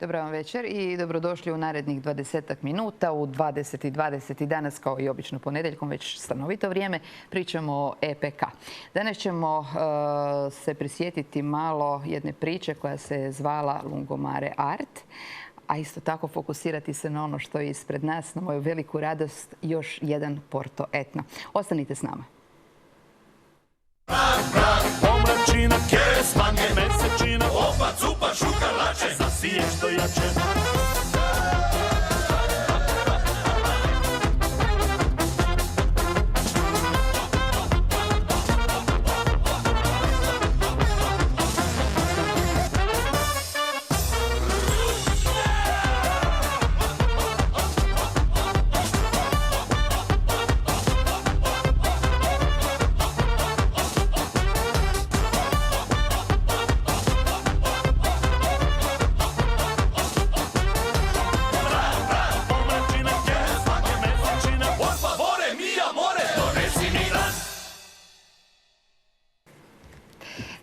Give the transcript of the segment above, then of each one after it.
Dobar vam večer i dobrodošli u narednih 20 minuta u 20:20 i danas, kao i obično ponedjeljkom, već stanovito vrijeme, pričamo o EPK. Danas ćemo se prisjetiti malo jedne priče koja se zvala Lungomare Art, a isto tako fokusirati se na ono što je ispred nas, na moju veliku radost, još jedan Porto Etno. Ostanite s nama. Pomračina, kesmanje, mesečina, opa, cupa, šuka, lače, zasije što jače.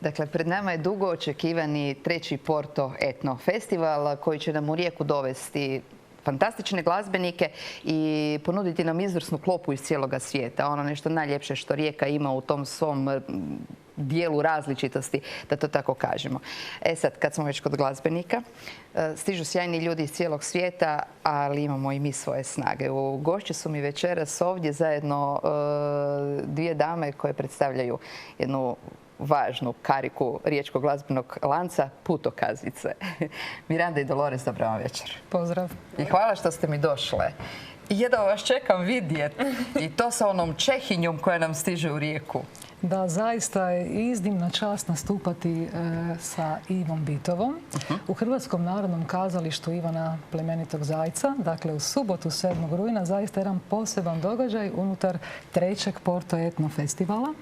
Dakle, pred nama je dugo očekivani treći Porto Etno festival koji će nam u Rijeku dovesti fantastične glazbenike i ponuditi nam izvrsnu klopu iz cijeloga svijeta. Ono nešto najljepše što Rijeka ima u tom svom dijelu različitosti, da to tako kažemo. E sad, kad smo već kod glazbenika, stižu sjajni ljudi iz cijelog svijeta, ali imamo i mi svoje snage. U gošći su mi večeras ovdje zajedno dvije dame koje predstavljaju jednu važnu kariku riječkog glazbenog lanca, putokazice. Miranda i Dolores, dobro vam večer. Pozdrav. I hvala što ste mi došle. I jedva vas čekam vidjeti. I to sa onom Čehinjom koja nam stiže u Rijeku. Da, zaista je iznimna čast nastupati sa Ivom Bitovom u Hrvatskom narodnom kazalištu Ivana Plemenitog Zajca. Dakle, u subotu 7. rujna zaista jedan poseban događaj unutar trećeg Porto Etno festivala.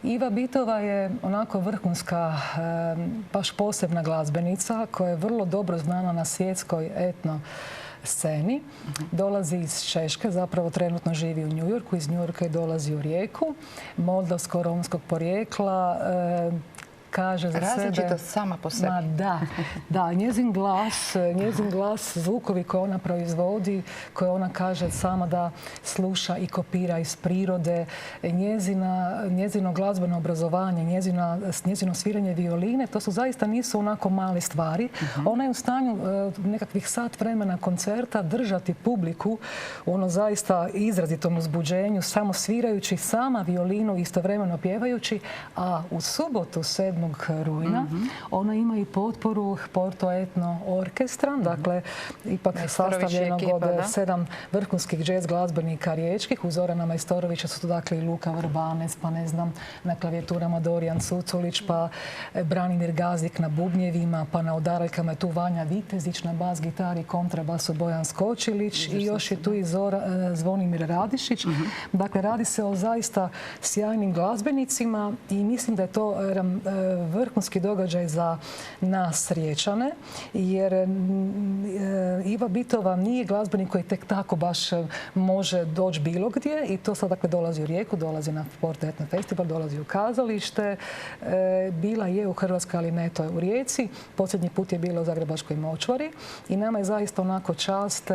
Iva Bitova je onako vrhunska, baš posebna glazbenica koja je vrlo dobro znana na svjetskoj etno sceni. Dolazi iz Češke, zapravo trenutno živi u New Yorku, iz New Yorka i dolazi u Rijeku. Moldavsko-romskog porijekla, kaže za sebe... Različitost sama po sebi. Da, njezin glas, zvukovi koje ona proizvodi, koje ona kaže sama da sluša i kopira iz prirode, njezino glazbeno obrazovanje, njezino sviranje violine, to su zaista nisu onako male stvari. Ona je u stanju nekakvih sat vremena koncerta držati publiku u ono zaista izrazitom uzbuđenju, samo svirajući sama violinu, istovremeno pjevajući, a u subotu 7. rujna ona ima i potporu Porto Etno orkestra, dakle ipak sastavljenog od 7 vrhunskih džez glazbenika riječkih. Uz Zorana Majstorovića su tu dakle i Luka Vrbanec, pa ne znam, na klavijaturama Dorijan Cuculić, pa Branimir Gazik na bubnjevima, pa na udaraljkama je tu Vanja Vitezić, na bas gitari, kontrabasu Bojan Skočilić i još je tu i Zvonimir Radišić. Dakle, radi se o zaista sjajnim glazbenicima i mislim da je to vrhunski događaj za nas Riječane, jer Iva Bitova nije glazbenik koji tek tako baš može doći bilo gdje i to sad dakle dolazi u Rijeku, dolazi na Porto Etno festival, dolazi u kazalište. Bila je u Hrvatskoj, ali ne, to je u Rijeci. Posljednji put je bila u Zagrebačkoj močvari i nama je zaista onako čast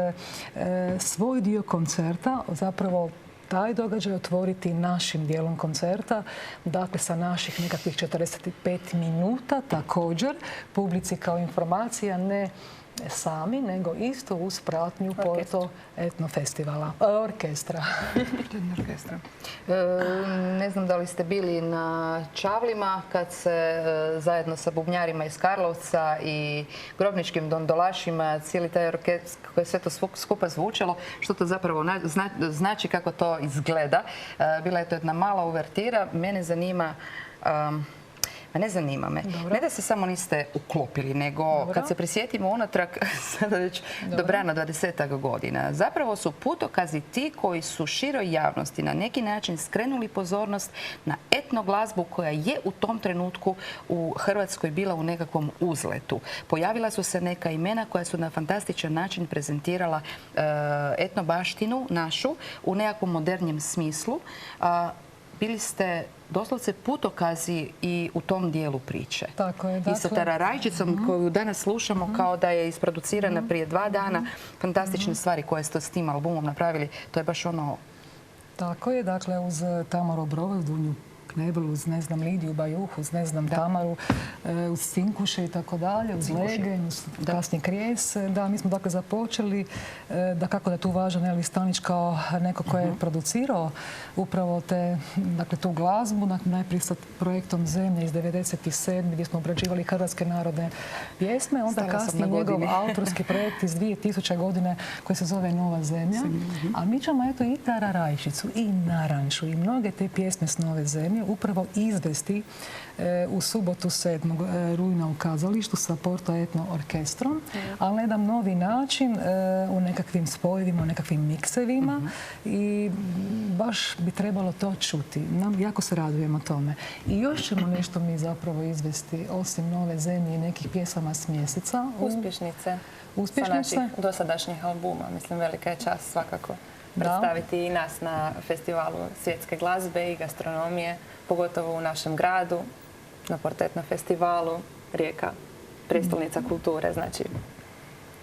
svoj dio koncerta, zapravo taj događaj otvoriti našim dijelom koncerta, dakle sa naših nekakvih 45 minuta također, publici kao informacija, ne sami, nego isto uz pratnju Porto Etno festivala. Orkestra. Ne znam da li ste bili na Čavlima kad se zajedno sa bubnjarima iz Karlovca i grobničkim dondolašima cijeli taj orkestar, koje sve to skupa zvučalo, što to zapravo znači, kako to izgleda. Bila je to jedna mala uvertira. Mene zanima... Ne zanima me. Ne da se samo niste uklopili, nego kad se prisjetimo unatrag, sada već dobrano 20 godina, zapravo su putokazi ti koji su široj javnosti na neki način skrenuli pozornost na etno glazbu koja je u tom trenutku u Hrvatskoj bila u nekakvom uzletu. Pojavila su se neka imena koja su na fantastičan način prezentirala etno baštinu našu u nekakvom modernijem smislu. bili ste doslovce putokazi i u tom dijelu priče. Tako je, I sa Tararajčicom koju danas slušamo kao da je isproducirana prije 2 dana. Fantastične stvari koje ste s tim albumom napravili. To je baš ono... Tako je, dakle uz Tamaru Obrove, Dunju Knebel, uz ne znam Lidiju Bajuh, uz ne znam Tamaru, uz Cinkuše i tako dalje, uz Legen, uz kasnije Krijes. Da, mi smo dakle započeli, da kako da je tu važan Eli Stanić kao neko ko je producirao upravo dakle, tu glazbu, najprije sa projektom Zemlja iz 97. gdje smo obrađivali hrvatske narodne pjesme, onda kasnije njegov autorski projekt iz 2000. godine koji se zove Nova zemlja. A mi ćemo eto i Tararajčicu i Naranču i mnoge te pjesme s Nove zemlje upravo izvesti u subotu 7. rujna u kazalištu sa Porto Etno orkestrom, ali na jedan novi način u nekakvim spojevima, u nekakvim miksevima i baš bi trebalo to čuti. Jako se radujemo tome. I još ćemo nešto mi zapravo izvesti osim Nove zemlje i nekih pjesama s mjeseca. Uspješnice. Sa naših dosadašnjih albuma. Mislim, velika je čast svakako predstaviti i nas na festivalu svjetske glazbe i gastronomije, pogotovo u našem gradu, na Porto Etno festivalu, Rijeka, prijestolnica kulture, znači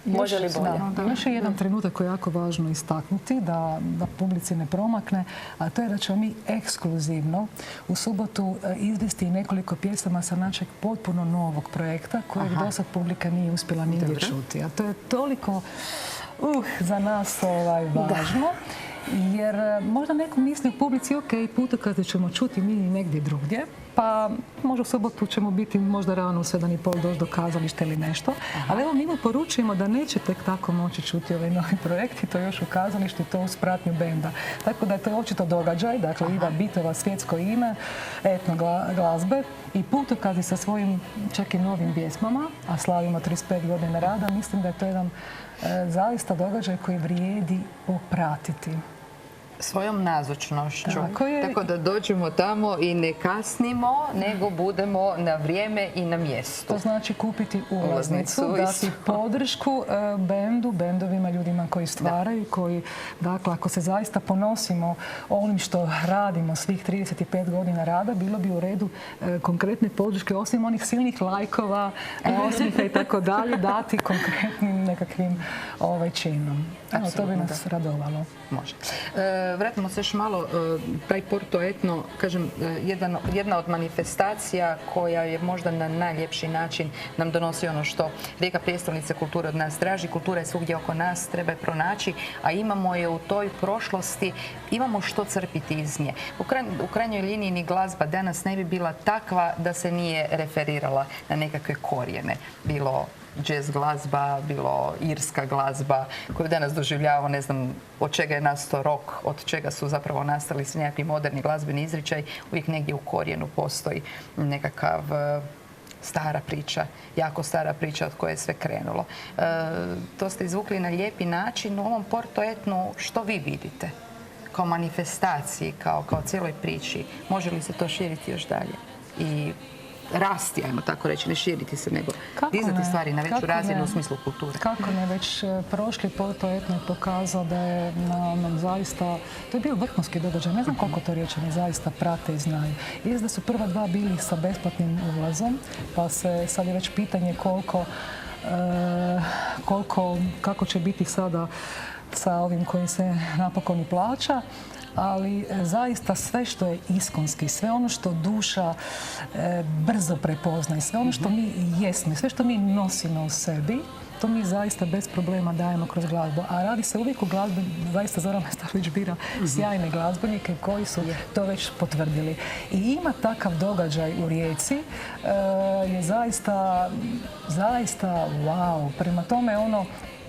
može li bolje? Još je jedan trenutak koji je jako važno istaknuti, da publici ne promakne, a to je da ćemo mi ekskluzivno u subotu izvesti nekoliko pjesama sa našeg potpuno novog projekta kojeg do sad publika nije uspjela nigdje čuti. A to je toliko za nas važno. Jer možda neko misli u publici, ok, putokaze ćemo čuti mi negdje drugdje, pa možda u subotu ćemo biti možda rano u 7:30 doći do kazališta ili nešto. Ali evo mi mu poručujemo da neće tek tako moći čuti ovaj novi projekt i to još u kazalištu i to uz pratnju benda. Tako da je to očito događaj, dakle Iva Bitova, svjetsko ime, etno glazbe i putokazi sa svojim čak i novim pjesmama, a slavimo 35 godina rada. Mislim da je to jedan zaista događaj koji vrijedi popratiti. Svojom nazočnošću. Tako da dođemo tamo i ne kasnimo, nego budemo na vrijeme i na mjestu. To znači kupiti ulaznicu, dati podršku bendovima, ljudima koji stvaraju, koji, dakle, ako se zaista ponosimo onim što radimo svih 35 godina rada, bilo bi u redu konkretne podrške, osim onih silnih lajkova, osmiha i tako dalje, dati konkretnim nekakvim činom. Evo, to bi nas radovalo. Može. Vratimo se još malo, taj Porto Etno, kažem, jedna od manifestacija koja je možda na najljepši način nam donosi ono što Rijeka prijestolnica kulture od nas traži. Kultura je svugdje oko nas, treba je pronaći, a imamo je u toj prošlosti, imamo što crpiti iz nje. U krajnjoj liniji ni glazba danas ne bi bila takva da se nije referirala na nekakve korijene. Bilo jazz glazba, bilo irska glazba koju danas doživljavamo, ne znam od čega je nastao rock, od čega su zapravo nastali svi nekakvi moderni glazbeni izričaj. Uvijek negdje u korijenu postoji nekakav stara priča, jako stara priča od koje je sve krenulo. To ste izvukli na lijepi način. U ovom Porto Etnu što vi vidite kao manifestaciji, kao cijeloj priči? Može li se to širiti još dalje? I rasti, ajmo tako reći, ne širiti se, nego dizati stvari na veću razinu u smislu kulture. Kako ne, već prošli Porto Etno je pokazao da je nam zaista, to je bio vrhunski događaj, ne znam koliko to Riječani zaista prate i znaju. Jest da su prva dva bili sa besplatnim ulazom, pa se sad je već pitanje kako će biti sada sa ovim koji se napokon i plaća. Ali zaista sve što je iskonski, sve ono što duša brzo prepozna i sve ono što mi jesmo, sve što mi nosimo u sebi, to mi zaista bez problema dajemo kroz glazbu. A radi se uvijek u glazbi, zaista Zoran Majstorović bira sjajne glazbenike koji su to već potvrdili. I ima takav događaj u Rijeci je zaista wow. Prema tome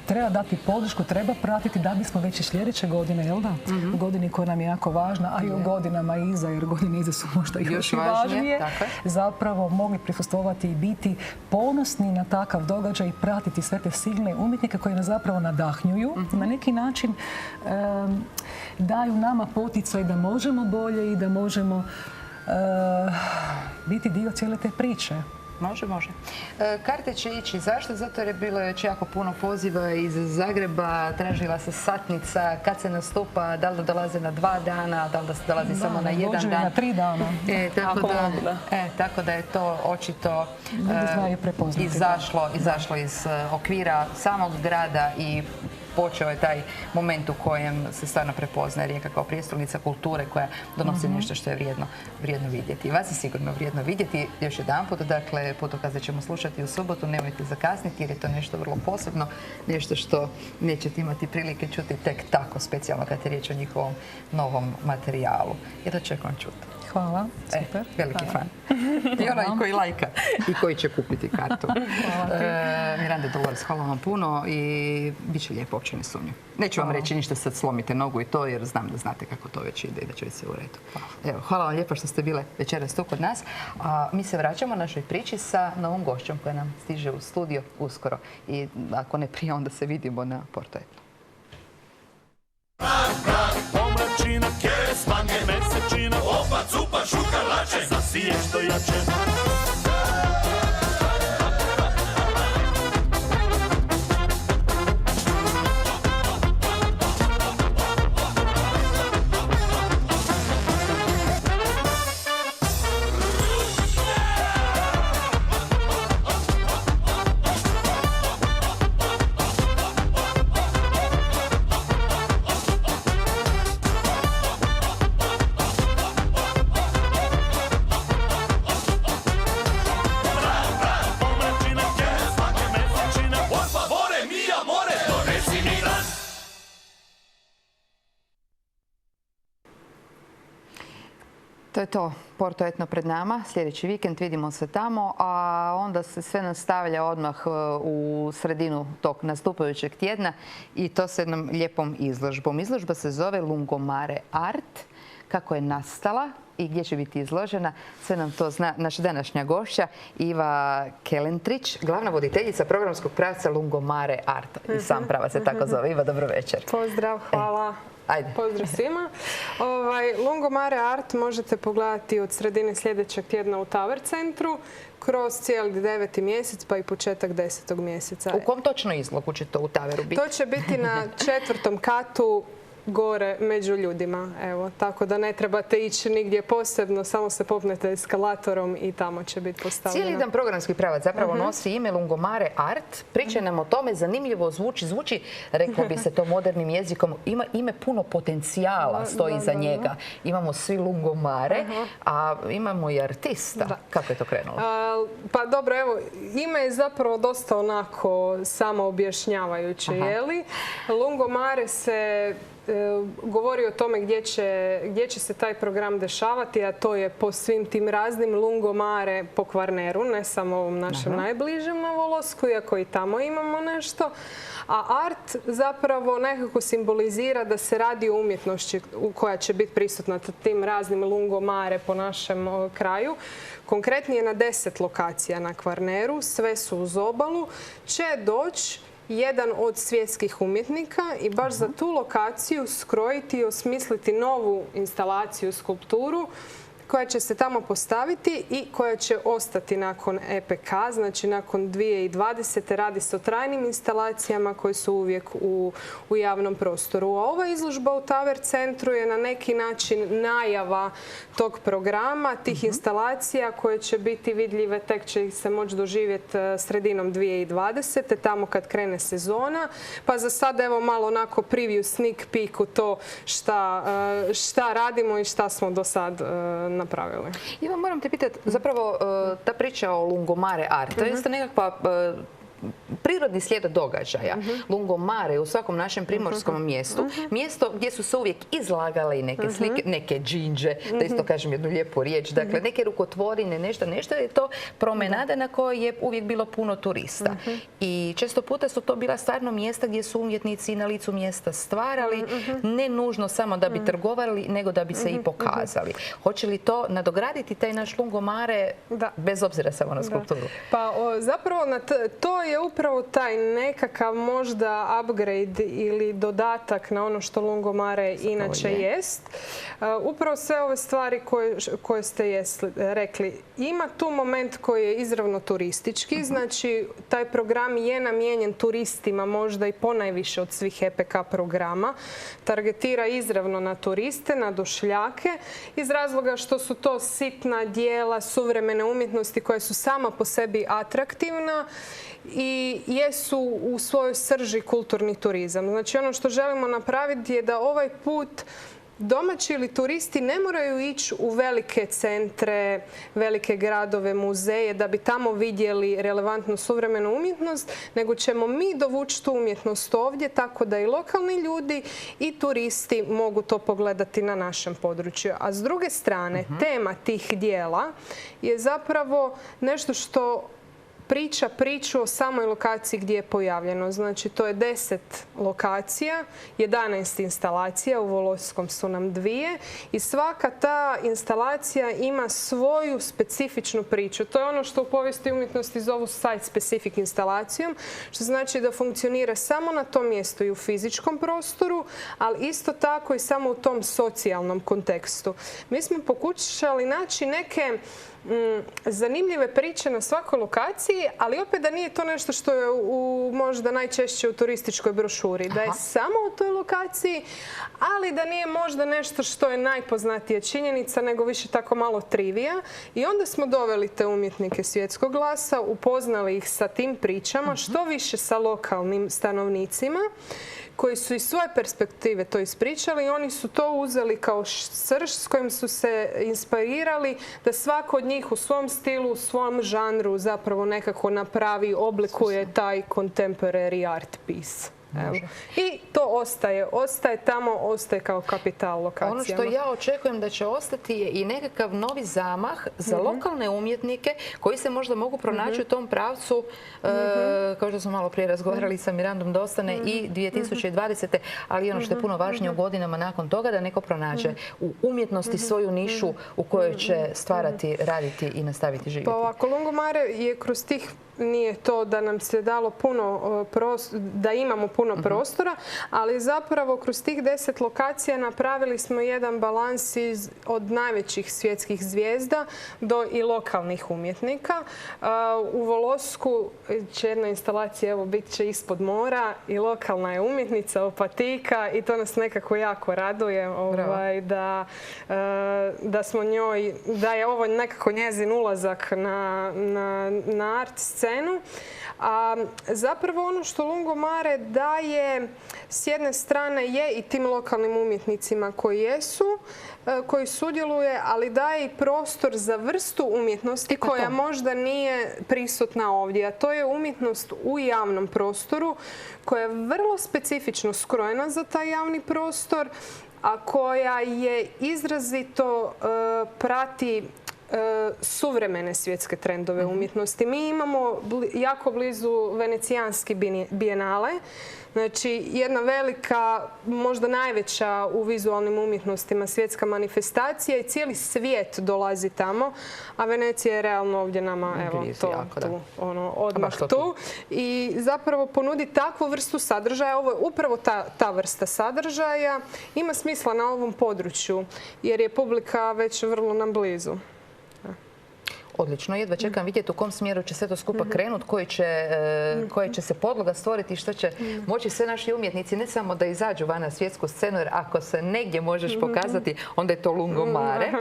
treba dati podršku, treba pratiti da bismo već i sljedeće godine, jel da? U godini koja nam je jako važna, a i u godinama iza, jer godine iza su možda još i važnije, zapravo mogli prisustvovati i biti ponosni na takav događaj i pratiti sve te silne umjetnike koji nas zapravo nadahnjuju. Na neki način daju nama poticaj da možemo bolje i da možemo biti dio cijele te priče. Može, može. Karte će ići. Zašto? Zato jer je bilo već jako puno poziva iz Zagreba, tražila se satnica, kad se nastupa, da li da dolaze na 2 dana, da li da se dolazi samo na 1 dan. Na 3 dana. Tako da je to očito izašlo iz okvira samog grada i počeo je taj moment u kojem se stvarno prepoznaje Rijeka kao prijestolnica kulture koja donosi nešto što je vrijedno vidjeti. Vas je sigurno vrijedno vidjeti. Još jedanput, dakle, Putokaze ćemo slušati u subotu. Nemojte zakasniti jer je to nešto vrlo posebno, nešto što nećete imati prilike čuti tek tako specijalno kad je riječ o njihovom novom materijalu. Ja to čekam čuti. Hvala, super. Veliki fan. I onaj koji lajka i koji će kupiti kartu. Miranda Dolores, hvala vam puno i bit će lijepo, uopće ne sumnjam. Neću vam reći ništa, sad slomite nogu i to, jer znam da znate kako to već ide i da će biti sve u redu. Evo, hvala vam lijepo što ste bile večeras tu kod nas. A mi se vraćamo našoj priči sa novom gošćom koja nam stiže u studio uskoro. I ako ne prije, onda se vidimo na Porto Etno. Pomračina, kesmanje, mesečina, opa, cupa, šuka, lače, zasije što jače. To je to. Porto Etno pred nama. Sljedeći vikend vidimo se tamo, a onda se sve nastavlja odmah u sredinu tog nastupajućeg tjedna i to s jednom lijepom izložbom. Izložba se zove Lungomare Art. Kako je nastala i gdje će biti izložena, sve nam to zna naša današnja gošća Iva Kelentrić, glavna voditeljica programskog pravca Lungomare Art. I sam pravac se tako zove. Iva, dobro večer. Pozdrav, hvala. Ajde. Pozdrav svima. Lungomare Art možete pogledati od sredine sljedećeg tjedna u Tower centru kroz cijeli 9. mjesec pa i početak 10. mjeseca. U kom točno izlogu će to u Toweru biti? To će biti na 4. katu gore među ljudima. Evo, tako da ne trebate ići nigdje posebno, samo se popnete eskalatorom i tamo će biti postavljeno. Cijeli dan programski pravac zapravo nosi ime Lungomare Art. Pričaj nam o tome, zanimljivo zvuči, reklo bi se to modernim jezikom, ima ime puno potencijala, stoji iza njega. Imamo svi Lungomare, a imamo i artista. Kako je to krenulo? Pa dobro, evo, ime je zapravo dosta onako samoobjašnjavajuće, jeli? Lungomare se govori o tome gdje će se taj program dešavati, a to je po svim tim raznim Lungomare po Kvarneru, ne samo ovom našem najbližem na Volosku, iako i tamo imamo nešto. A art zapravo nekako simbolizira da se radi o umjetnosti koja će biti prisutna na tim raznim Lungomare po našem kraju. Konkretnije na 10 lokacija na Kvarneru, sve su uz obalu, će doći jedan od svjetskih umjetnika i baš za tu lokaciju skrojiti i osmisliti novu instalaciju, skulpturu koja će se tamo postaviti i koja će ostati nakon EPK, znači nakon 2020. Radi se o trajnim instalacijama koje su uvijek u javnom prostoru. A ova izložba u Tower centru je na neki način najava tog programa, tih instalacija koje će biti vidljive, tek će ih se moći doživjeti sredinom 2020. tamo kad krene sezona. Pa za sad evo malo onako preview, sneak peek u to šta radimo i šta smo do sad napravili. Iva, moram te pitati, zapravo ta priča o Lungomare Art, to je isto nekakva prirodni slijed događaja. Lungomare u svakom našem primorskom mjestu, mjesto gdje su se uvijek izlagale i neke slike, neke džinđe, da isto kažem jednu lijepu riječ, dakle neke rukotvorine, nešto je to promenada na kojoj je uvijek bilo puno turista. I često puta su to bila stvarno mjesta gdje su umjetnici na licu mjesta stvarali, ne nužno samo da bi trgovali, nego da bi se i pokazali. Hoće li to nadograditi taj naš Lungomare bez obzira samo na skulpturu? Pa zapravo to je upravo upravo taj nekakav možda upgrade ili dodatak na ono što Lungomare inače jest. Upravo sve ove stvari koje ste rekli. Ima tu moment koji je izravno turistički, znači taj program je namijenjen turistima možda i ponajviše od svih EPK programa. Targetira izravno na turiste, na došljake, iz razloga što su to sitna dijela suvremene umjetnosti koja su sama po sebi atraktivna i jesu u svojoj srži kulturni turizam. Znači ono što želimo napraviti je da ovaj put domaći ili turisti ne moraju ići u velike centre, velike gradove, muzeje da bi tamo vidjeli relevantnu suvremenu umjetnost, nego ćemo mi dovući tu umjetnost ovdje tako da i lokalni ljudi i turisti mogu to pogledati na našem području. A s druge strane, tema tih dijela je zapravo nešto što priču o samoj lokaciji gdje je pojavljeno. Znači, to je 10 lokacija, 11 instalacija, u Voloskom su nam 2 i svaka ta instalacija ima svoju specifičnu priču. To je ono što u povijesti umjetnosti zovu site specific instalacijom, što znači da funkcionira samo na tom mjestu i u fizičkom prostoru, ali isto tako i samo u tom socijalnom kontekstu. Mi smo pokušali naći neke zanimljive priče na svakoj lokaciji, ali opet da nije to nešto što je možda najčešće u turističkoj brošuri. Da je samo u toj lokaciji, ali da nije možda nešto što je najpoznatija činjenica, nego više tako malo trivija. I onda smo doveli te umjetnike svjetskog glasa, upoznali ih sa tim pričama, što više sa lokalnim stanovnicima, koji su iz svoje perspektive to ispričali i oni su to uzeli kao srž s kojim su se inspirirali da svako od njih u svom stilu, u svom žanru zapravo nekako napravi, oblikuje taj contemporary art piece. I to ostaje tamo, ostaje kao kapital lokacijama. Ono što ja očekujem da će ostati je i nekakav novi zamah za lokalne umjetnike koji se možda mogu pronaći u tom pravcu, kao što smo malo prije razgovarali sa Mirandom da ostane i 2020. Ali ono što je puno važnije u godinama nakon toga da neko pronađe u umjetnosti svoju nišu u kojoj će stvarati, raditi i nastaviti živjeti. Pa ovako, Lungomare je kroz tih, nije to da nam se dalo puno da imamo puno prostora, ali zapravo kroz tih 10 lokacija napravili smo jedan balans od najvećih svjetskih zvijezda do i lokalnih umjetnika. U Volosku će jedna instalacija, evo, bit će ispod mora i lokalna je umjetnica Opatika i to nas nekako jako raduje da smo njoj, da je ovo nekako njezin ulazak na art scenu. A zapravo ono što Lungomare daje s jedne strane je i tim lokalnim umjetnicima koji sudjeluje, ali daje i prostor za vrstu umjetnosti koja možda nije prisutna ovdje. A to je umjetnost u javnom prostoru koja je vrlo specifično skrojena za taj javni prostor, a koja je izrazito prati suvremene svjetske trendove umjetnosti. Mi imamo jako blizu Venecijanski bijenale, znači jedna velika, možda najveća u vizualnim umjetnostima svjetska manifestacija i cijeli svijet dolazi tamo, a Venecija je realno ovdje nama, evo, odmah tu. I zapravo ponudi takvu vrstu sadržaja, ovo je upravo ta vrsta sadržaja, ima smisla na ovom području, jer je publika već vrlo nam blizu. Odlično, jedva čekam vidjeti u kom smjeru će sve to skupa krenuti, koje će se podloga stvoriti i što će moći sve naši umjetnici ne samo da izađu van na svjetsku scenu, jer ako se negdje možeš pokazati, onda je to Lungomare,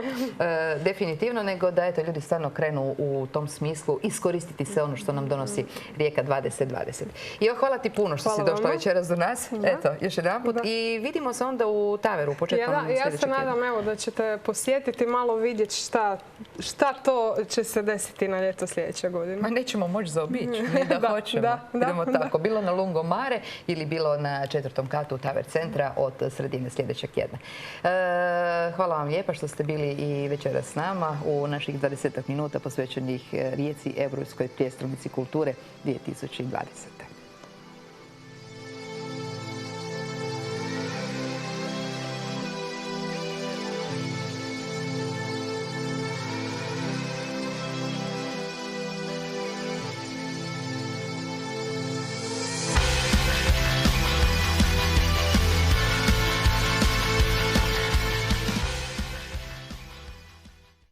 definitivno, nego da ljudi stvarno krenu u tom smislu iskoristiti sve ono što nam donosi Rijeka 2020. I hvala ti puno što si došla večeras do nas. Eto, još jedan put. I vidimo se onda u Taveru početkom sljedećeg tjedna. Ja se nadam da ćete posjetiti, malo vidjeti šta to će se desiti na ljeto sljedeće godine. Ma nećemo moći zaobići, mi da hoćemo. Idemo tako, bilo na Lungomare ili bilo na 4. katu Taver centra od sredine sljedećeg tjedna. Hvala vam lijepa što ste bili i večeras s nama u naših 20 minuta posvećenih Rijeci, Europskoj prijestolnici kulture 2020.